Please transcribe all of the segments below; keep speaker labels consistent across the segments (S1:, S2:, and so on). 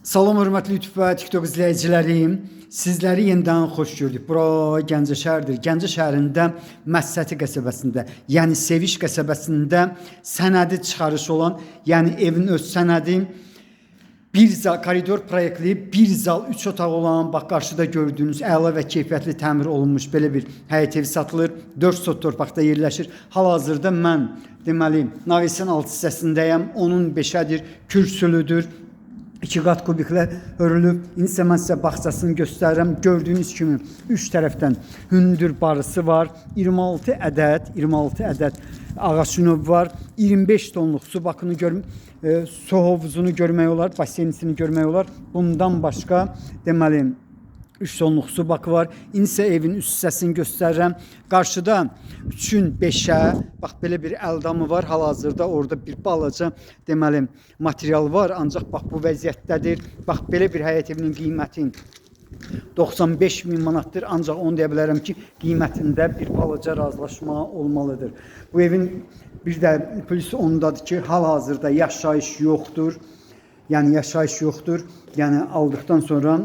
S1: Salam hörmətli YouTube və TikTok izləyicilərim. Sizləri yenidən xoş gördük. Bura Gəncə şəhərdir. Gəncə şəhərində Məsəti qəsəbəsində, yəni Seviş qəsəbəsində sənədi çıxarış olan, yəni evin öz sənədi bir zal koridor proyektli, bir zal 3 otaq olan, bax qarşıda gördüyünüz əla və keyfiyyətli təmir olunmuş belə bir həyət evi satılır. 4 sot torpaqda yerləşir. Hal-hazırda mən deməli Navesin alt hissəsindəyəm. Onun 5-ədir, kürsülüdür. 2 qat kubiklə örülüb. İndi isə mən sizə bağçasını göstərirəm. Gördüyünüz kimi 3 tərəfdən hündür barısı var. 26 ədəd ağac növü var. 25 tonluq su bakını su hovuzunu görmək olar, basenisini görmək olar. Bundan başqa deməli 3 tonluq su bakı var. İndi isə evin üst hissəsini göstərirəm. Qarşıda 3-ün 5-ə bax belə bir əldamı var. Hal-hazırda orada bir balaca deməli material var. Ancaq bax bu vəziyyətdədir. Bax belə bir həyət evinin qiyməti 95 min manatdır. Ancaq onu deyə bilərəm ki, qiymətində bir balaca razılaşma olmalıdır. Bu evin bir də plusu ondadır ki, hal-hazırda yaşayış yoxdur. Yəni yaşayış yoxdur. Yəni aldıqdan sonra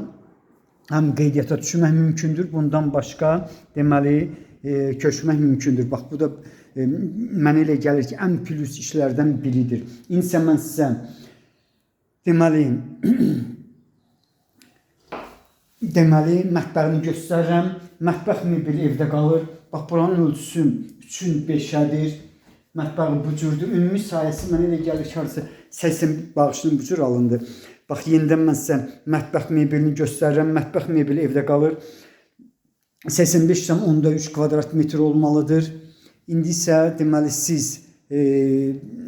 S1: həm qeydiyyata düşmək mümkündür. Bundan başqa deməli köçmək mümkündür. Bax bu da mənə elə gəlir ki, ən plus işlərdən biridir. İndi isə mən sizə deməli mətbəxini göstərirəm. Mətbəx bir evdə qalır. Bax buranın ölçüsü 3-ün 5-ədir. Mətbəxi bu cürdür. Ümumi sayəsi mənə elə gəlir ki, 80 bağışının bu cür alındı. Bax yenidən mən sizə mətbəx mebelini göstərirəm. Mətbəx mebeli evdə qalır. 85,3 kvadrat metr olmalıdır. İndi isə deməli siz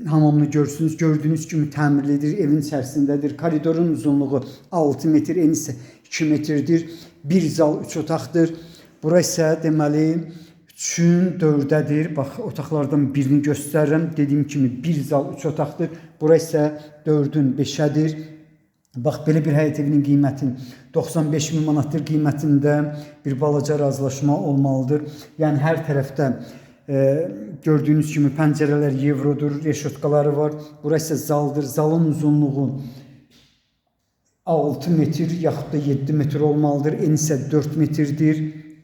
S1: hamamını görürsünüz. Gördüyünüz kimi təmirlidir. Evin içərisindədir. Koridorun uzunluğu 6 metr, eni isə 2 metrdir. Bir zal 3 otaqdır. Bura isə deməli 3-ün 4-ədir. Bax otaqlardan birini göstərirəm. Dediyim kimi bir zal 3 otaqdır. Bura isə 4-ün 5-ədir. Bax belə bir həyət evinin qiyməti 95 min manatdır. Qiymətində bir balaca razılaşma olmalıdır. Yəni hər tərəfdə gördüyünüz kimi pəncərələr evrodur, reşotkaları var. Burası isə zaldır. Zalın uzunluğu 6 metr yaxud da 7 metr olmalıdır. Eni isə 4 metrdir.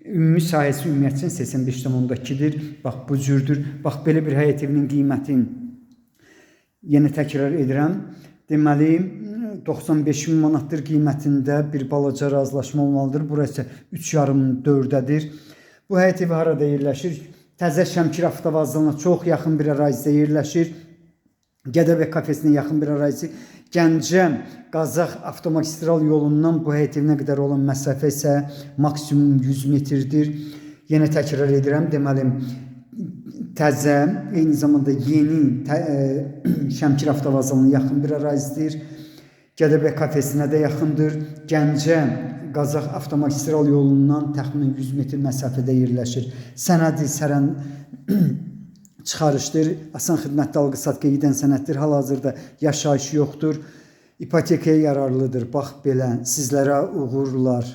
S1: Ümumi sahəsi ümumiyyətcə 85,2-dir. Bax bu cürdür. Bax belə bir həyət evinin qiyməti yenə təkrar edirəm. Deməli 95 min manatdır. Qiymətində bir balaca razılaşma olmalıdır. Burası 3,5-ün 4-ədir. Bu həyət evi harada yerləşir? Təzə Şəmkir avtovağzalına çox yaxın bir ərazidə yerləşir. Gədəbək kafesinə yaxın bir ərazi. Gəncə Qazax avtomagistral yolundan bu həyət evinə qədər olan məsafə isə maksimum 100 metrdir. Yenə təkrar edirəm. Deməli təzə, eyni zamanda yeni Şəmkir avtovağzalına yaxın bir ərazidir. Gədəbək kafesinə də yaxındır. Gəncə Qazax avtomagistral yolundan təxminən 100 metr məsafədə yerləşir. Sənədi çıxarışdır. Asan xidmətli alqı-satqıya gedən sənəddir. Hal-hazırda yaşayış yoxdur. İpotekaya yararlıdır. Bax belə sizlərə uğurlar.